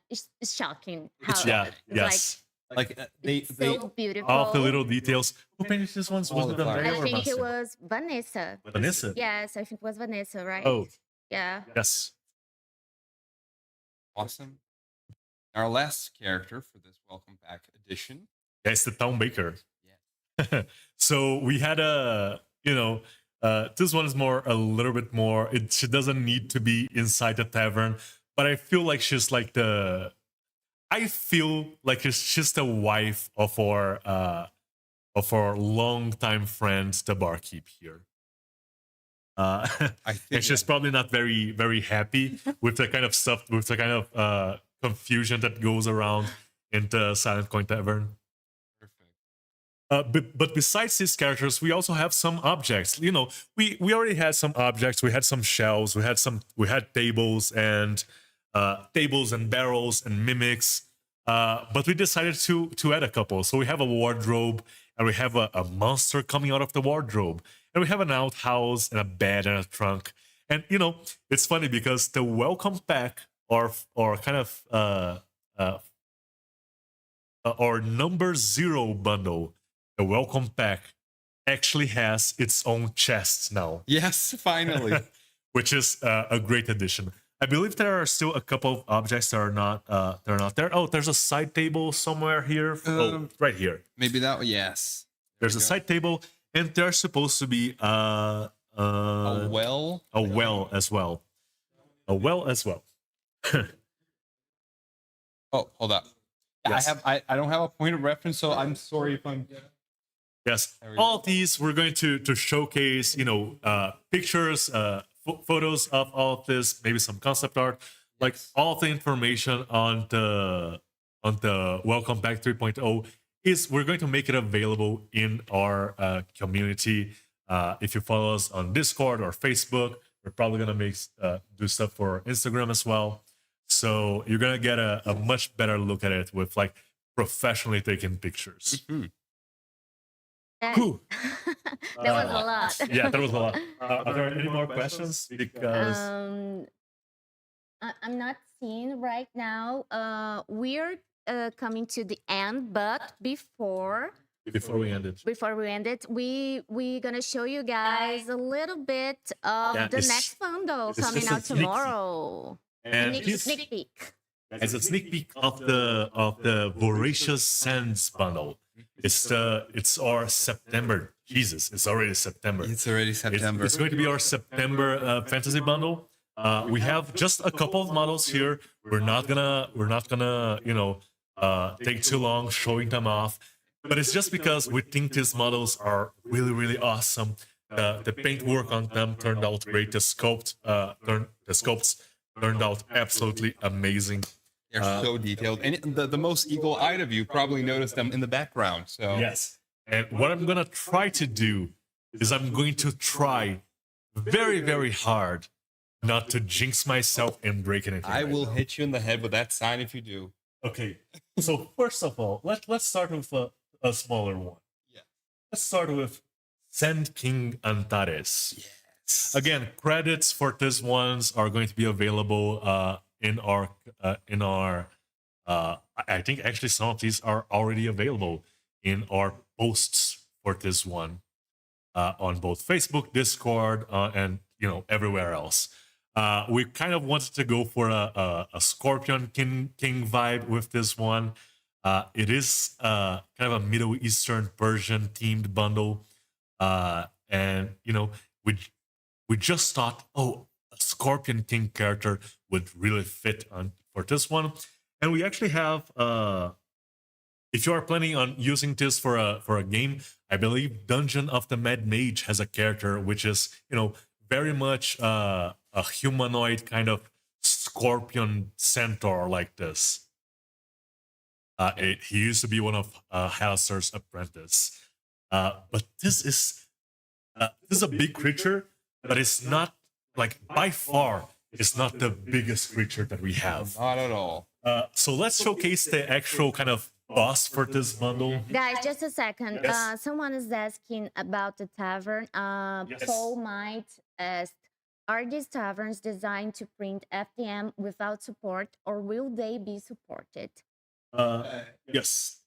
it's shocking. How Yeah, it's yes. Like they so beautiful. All the little details. Who painted this one? Was All it the Andrea flowers. I or think it Marcel? was Vanessa. Vanessa? Yes, I think it was Vanessa, right? Oh, Yeah. yes. awesome. Our last character for this welcome back edition. Yeah, it's the town baker. Yeah. So we had this one is a little bit more. She doesn't need to be inside the tavern, but I feel like she's like she's the wife of our longtime friend, the barkeep here. I think And she's probably not very, very happy with the kind of stuff, with the kind of confusion that goes around in the Silent Coin Tavern. perfect. But besides these characters, we also have some objects. We already had some objects. We had some shelves. We had tables and barrels and mimics. But we decided to add a couple. So we have a wardrobe, and we have a monster coming out of the wardrobe, and we have an outhouse and a bed and a trunk. And it's funny because the welcome pack, or kind of or number 0 bundle, the welcome pack, actually has its own chest now, Yes, finally. which is a great addition. I believe there are still a couple of objects that are not there. Oh, there's a side table somewhere here. Right here. Maybe that one. Yes. There's a side table, and there's supposed to be A well. a well as well. A well as well. Oh, hold up. Yes. I don't have a point of reference, so I'm sorry if I'm. Yes, we all of these we're going to showcase, pictures, photos of all of this, maybe some concept art, like all the information on the Welcome Back 3.0 is we're going to make it available in our community. If you follow us on Discord or Facebook, we're probably gonna do stuff for Instagram as well. So you're gonna get a much better look at it with like professionally taken pictures. Mhm. That, Whew. that was a lot. Yeah, that was a lot. Are there any more questions? Because I'm not seeing right now. We're coming to the end, but before before we end it, we gonna show you guys a little bit of Yeah, the it's- next bundle it's coming just a out sneak peek. tomorrow. and Sneak peek. as a sneak peek of the Voracious Sands bundle, it's our September. Jesus, it's already September. It's already September. It's going to be our September fantasy bundle. We have just a couple of models here. We're not gonna take too long showing them off, but it's just because we think these models are really, really awesome. The paint work on them turned out great. The sculpts turned out absolutely amazing. They're so detailed, and the most eagle-eyed of you probably noticed them in the background. So Yes. And what I'm gonna try to do is I'm going to try very, very hard not to jinx myself and break anything. I right will now. hit you in the head with that sign if you do. Okay. So first of all, let's start with a smaller one. Yeah. Let's start with Sand King Antares. Yeah. Again, credits for this ones are going to be available in our I think actually some of these are already available in our posts for this one on both Facebook, Discord, and everywhere else. We kind of wanted to go for a Scorpion King vibe with this one. It is kind of a Middle Eastern Persian themed bundle, and we just thought, oh, a Scorpion King character would really fit on for this one, and we actually have. If you are planning on using this for a game, I believe Dungeon of the Mad Mage has a character which is very much a humanoid kind of scorpion centaur like this. He used to be one of Halser's apprentice, but this is a big creature, but it's not like by far it's not the biggest creature that we have. Not at all. So let's showcase the actual kind of boss for this bundle. Guys, just a second. Yes. Someone is asking about the tavern. Yes. Paul might ask, are these taverns designed to print FDM without support, or will they be supported? Yes.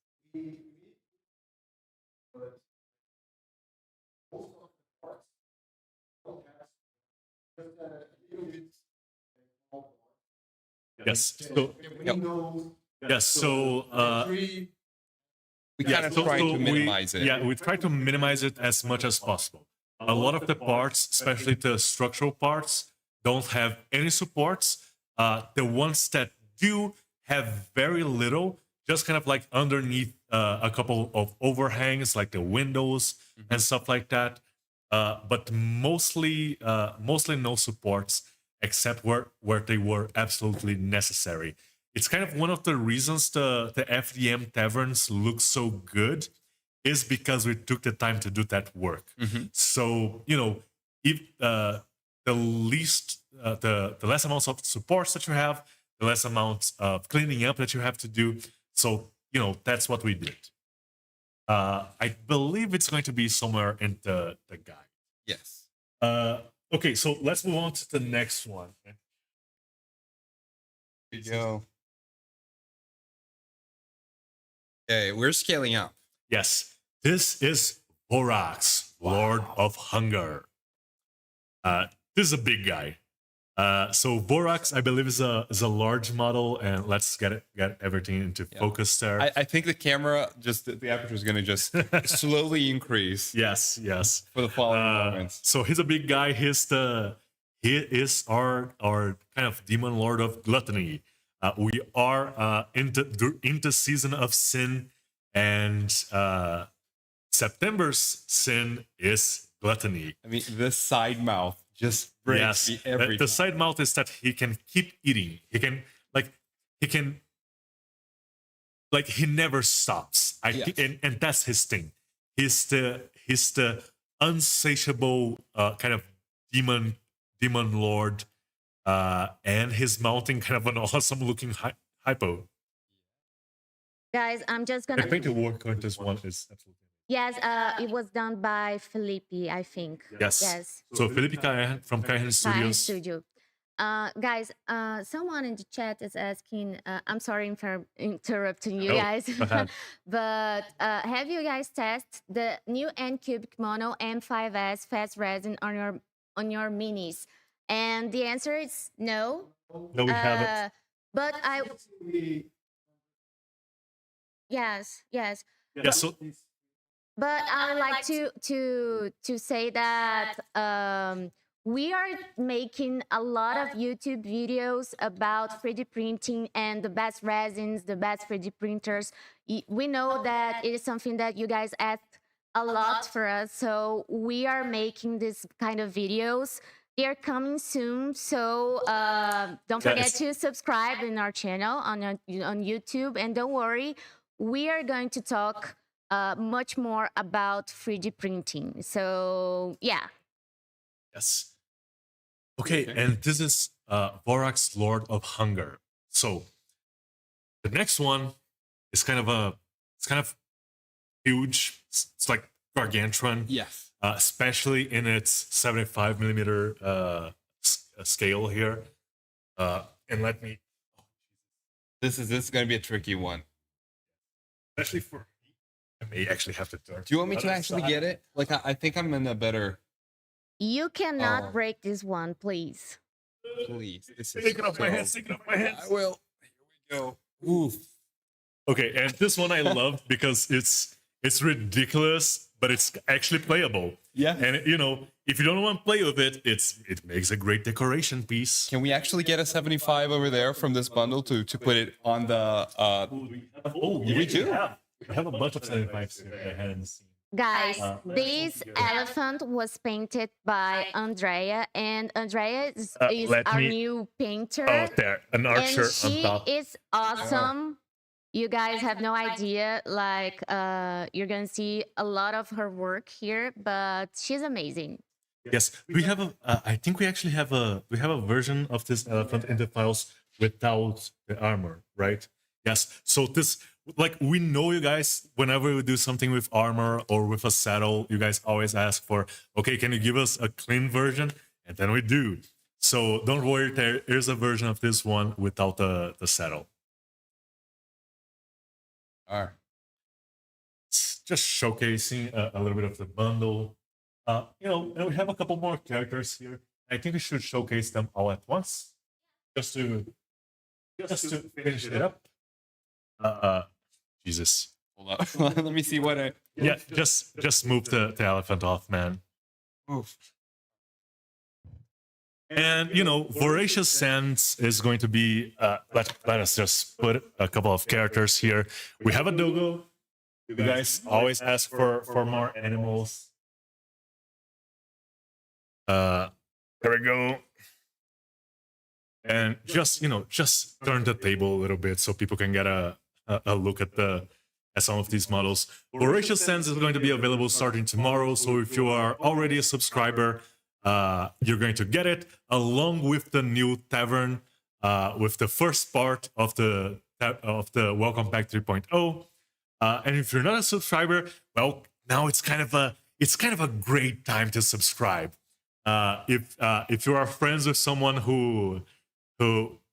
Yes. So yes. So we kind of try to minimize it. Yeah, we try to minimize it as much as possible. A lot of the parts, especially the structural parts, don't have any supports. The ones that do have very little, just kind of like underneath a couple of overhangs, like the windows and stuff like that. But mostly no supports, except where they were absolutely necessary. It's kind of one of the reasons the FDM taverns look so good is because we took the time to do that work. So, if the less amounts of supports that you have, the less amounts of cleaning up that you have to do. So, that's what we did. I believe it's going to be somewhere in the guide. Yes. Okay, so let's move on to the next one. Here we go. Okay, we're scaling up. Yes, this is Vorax, Lord of Hunger. This is a big guy. So Vorax, I believe, is a large model, and let's get everything into focus there. I think the camera, just the aperture is going to just slowly increase. Yes. For the following moments. So he's a big guy. He is our kind of demon lord of gluttony. We are into season of sin, and September's sin is gluttony. I mean, this side mouth just breaks me every the time. side mouth is that he can keep eating. He never stops. And that's his thing. He's the unsatiable kind of demon lord, and he's mounting kind of an awesome looking hypo. Guys, I'm just gonna. I think the work on this one is absolutely. Yes, it was done by Felipe, I think. Yes. So Felipe Cahen from Cahen Fine Studios. Studio. Guys, someone in the chat is asking, I'm sorry for interrupting you Oh, guys, go ahead. but have you guys tested the new N-Cubic Mono M5S fast resin on your minis? And the answer is no. No, we haven't. But yes. Yeah. So But I would like to say that we are making a lot of YouTube videos about 3D printing and the best resins, the best 3D printers. We know that it is something that you guys ask a lot for us, so we are making this kind of videos. They are coming soon, so don't forget to subscribe in our channel on YouTube, and don't worry, we are going to talk much more about 3D printing. So yeah. yes. Okay, and this is Vorax, Lord of Hunger. So the next one is kind of huge. It's like gargantuan. Yes. especially in its 75 millimeter scale here. And let me, This is going to be a tricky one. especially for me, I may actually have to turn. Do you want me the to other actually side. get it? Like, I think I'm in a better. You cannot Oh. break this one, please. Please. This is Take it off my so- hands, take it off my hands. I will. Here we go. Oof. Okay, and this one I loved because it's ridiculous, but it's actually playable. Yeah. And you know, if you don't want to play with it, it makes a great decoration piece. Can we actually get a 75 over there from this bundle to put it on the? We do? We have a bunch of 75s here that I hadn't seen. Guys, let's this go here. elephant was painted by Andrea, and Andrea is let our me- new painter. Oh, there, an archer And on she top. is awesome. You guys have no idea. Like, you're gonna see a lot of her work here, but she's amazing. Yes, we have a. I think we actually have a version of this elephant in the files without the armor, right? Yes. So this, like, we know you guys. Whenever we do something with armor or with a saddle, you guys always ask for, okay, can you give us a clean version? And then we do. So don't worry, there is a version of this one without the saddle. All right. It's just showcasing a little bit of the bundle. You know, and we have a couple more characters here. I think we should showcase them all at once, just to finish it up. Jesus. Hold on. Let me see what I. Yeah, just move the elephant off, man. Oof. And you know, Voracious Sands is going to be. Let us just put a couple of characters here. We have a dogo. You guys always ask for more animals. There we go. And just, you know, just turn the table a little bit so people can get a look at some of these models. Voracious Sands is going to be available starting tomorrow. So if you are already a subscriber, you're going to get it along with the new Tavern, with the first part of the Welcome Pack 3.0. And if you're not a subscriber, well, now it's kind of a great time to subscribe. If you are friends with someone who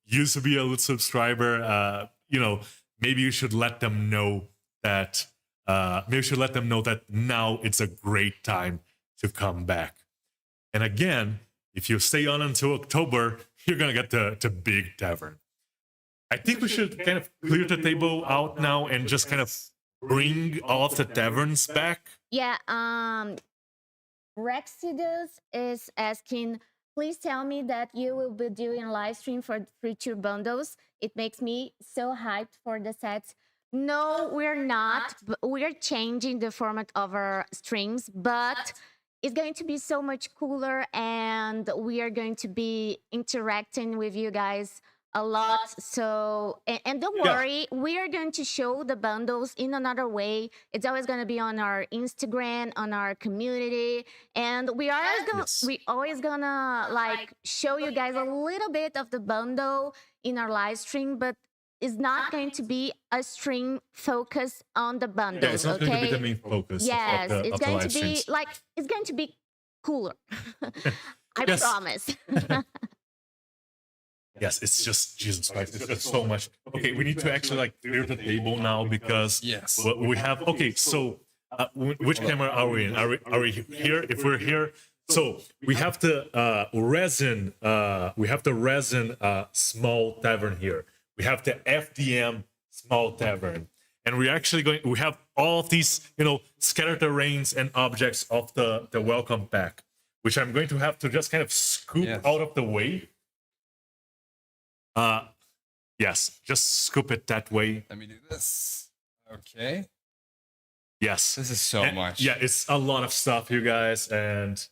used to be a subscriber, you know, maybe you should let them know that now it's a great time to come back. And again, if you stay on until October, you're gonna get the big Tavern. I think we should kind of clear the table out now and just kind of bring all of the taverns back. Yeah, Rexidus is asking, please tell me that you will be doing a live stream for free tier bundles. It makes me so hyped for the sets. No, we're not. We're changing the format of our streams, but it's going to be so much cooler, and we are going to be interacting with you guys a lot. So, and don't worry, we are going to show the bundles in another way. It's always going to be on our Instagram, on our community, and we always gonna like show you guys a little bit of the bundle in our live stream, but it's not going to be a stream focused on the bundles. Yeah, it's not okay? going to be the main focus. Yes, of it's the going live to be streams. like it's going to be cooler. I Yes. promise. Yes, it's just Jesus Christ. It's just so much. Okay, we need to actually like clear the table now because Yes. we have. Okay, so which camera are we in? Are we here? If we're here, so we have the resin. We have the resin small tavern here. We have the FDM small tavern, and we're actually going. We have all of these, you know, scattered terrains and objects of the welcome pack, which I'm going to have to just kind of scoop Yes. out of the way. Yes, just scoop it that way. Let me do this. Okay. Yes. This is so And, much. Yeah, it's a lot of stuff, you guys, and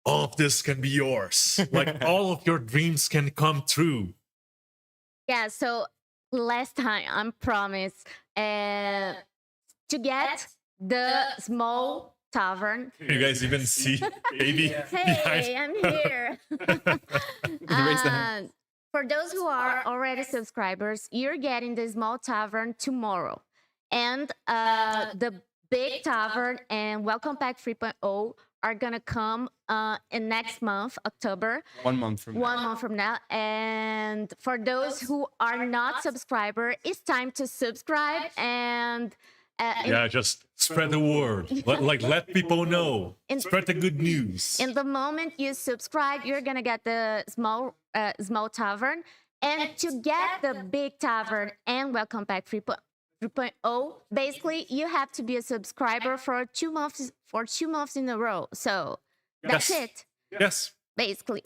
all of this can be yours. Like all of your dreams can come true. Yeah, so last time, I promise, to get the small tavern. You guys even see baby Hey, I'm here. Raise the hand. For those who are already subscribers, you're getting the small tavern tomorrow. And the Big Tavern and Welcome Pack 3.0 are gonna come in next month, October. 1 month from One now. month from now. And for those who are not subscriber, it's time to subscribe and Yeah, just spread the word. Let people know. Spread the good news. in the moment you subscribe, you're gonna get the small tavern. And to get the big tavern and Welcome Pack 3.0, basically you have to be a subscriber for 2 months in a row. So that's Yes. it, Yes. basically.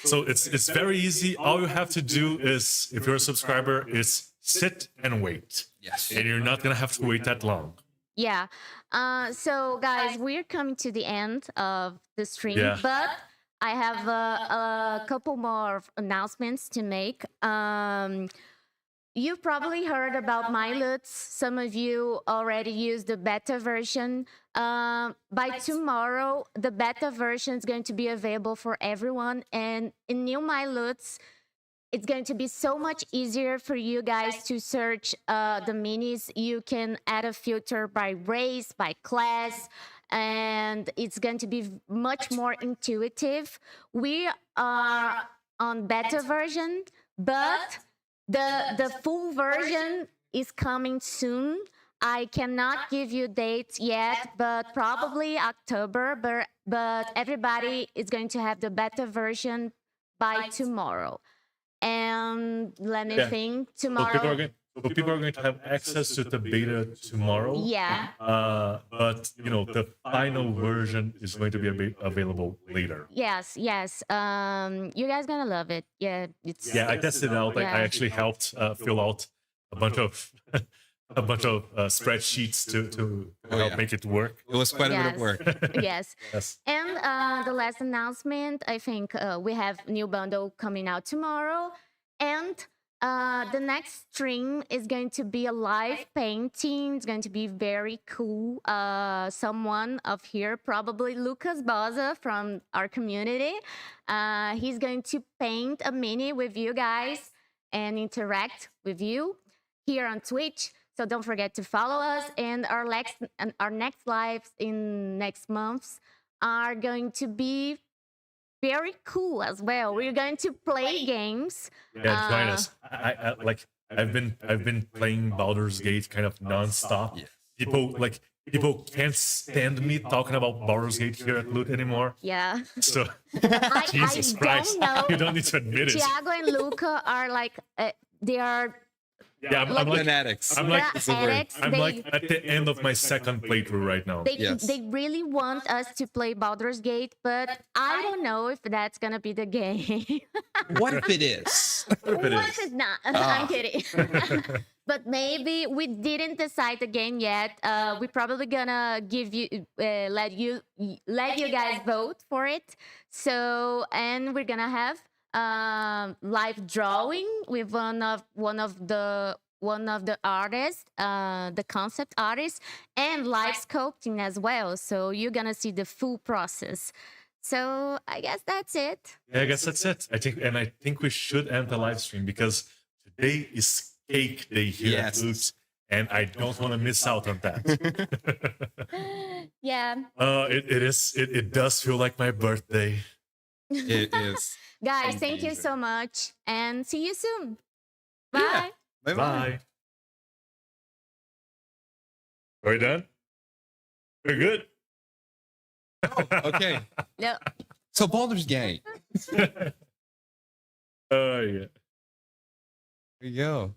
So it's very easy. All you have to do is, if you're a subscriber, is sit and wait. Yes. And you're not gonna have to wait that long. Yeah. So, guys, we're coming to the end of the stream, Yeah. but I have a couple more announcements to make. You've probably heard about MyLutz. Some of you already used the beta version. By tomorrow, the beta version is going to be available for everyone. And in new MyLutz, it's going to be so much easier for you guys to search the minis. You can add a filter by race, by class, and it's going to be much more intuitive. We are on beta version, but the full version is coming soon. I cannot give you dates yet, but probably October. But everybody is going to have the beta version by tomorrow. And let me Yeah. think. So Tomorrow, people are going to have access to the beta tomorrow. yeah, But the final version is going to be available later. yes. You guys gonna love it. Yeah, it's Yeah, I tested it out. I Yeah. actually helped fill out a bunch of spreadsheets to Oh, help yeah. make it work. It was quite a bit of Yes. work. yes. Yes. And the last announcement, I think we have new bundle coming out tomorrow, and the next stream is going to be a live painting. It's going to be very cool. Someone of here, probably Lucas Baza from our community, he's going to paint a mini with you guys and interact with you here on Twitch. So don't forget to follow us. And our next lives in next months are going to be very cool as well. We're going to play games. Yeah, join us. I've been playing Baldur's Gate kind of nonstop. Yes. People can't stand me talking about Baldur's Gate here at Loot anymore. Yeah. So I Jesus Christ, don't know. you don't need to admit it. Tiago and Luca are like, they are Yeah, I'm like Fanatics. I'm like It's a word. addicts. I'm like at the end of my second playthrough right now. Yes. They really want us to play Baldur's Gate, but I don't know if that's gonna be the game. What if it is? If it What is. if it's not? Ah. I'm kidding. But maybe we didn't decide the game yet. We're probably gonna give you let you guys vote for it. So, and we're gonna have live drawing with one of the artists, the concept artist, and live sculpting as well. So you're gonna see the full process. So I guess that's it. Yeah, I guess that's it. I think we should end the live stream because today is cake day here at Yes. Loot, and I don't want to miss out on that. Yeah, It does feel like my birthday. It is. guys, thank you Amazing. so much, and see you soon. Bye. Yeah. Bye-bye. Bye. Are we done? We're good. Okay. No. So Baldur's Gate. Oh yeah. There you go.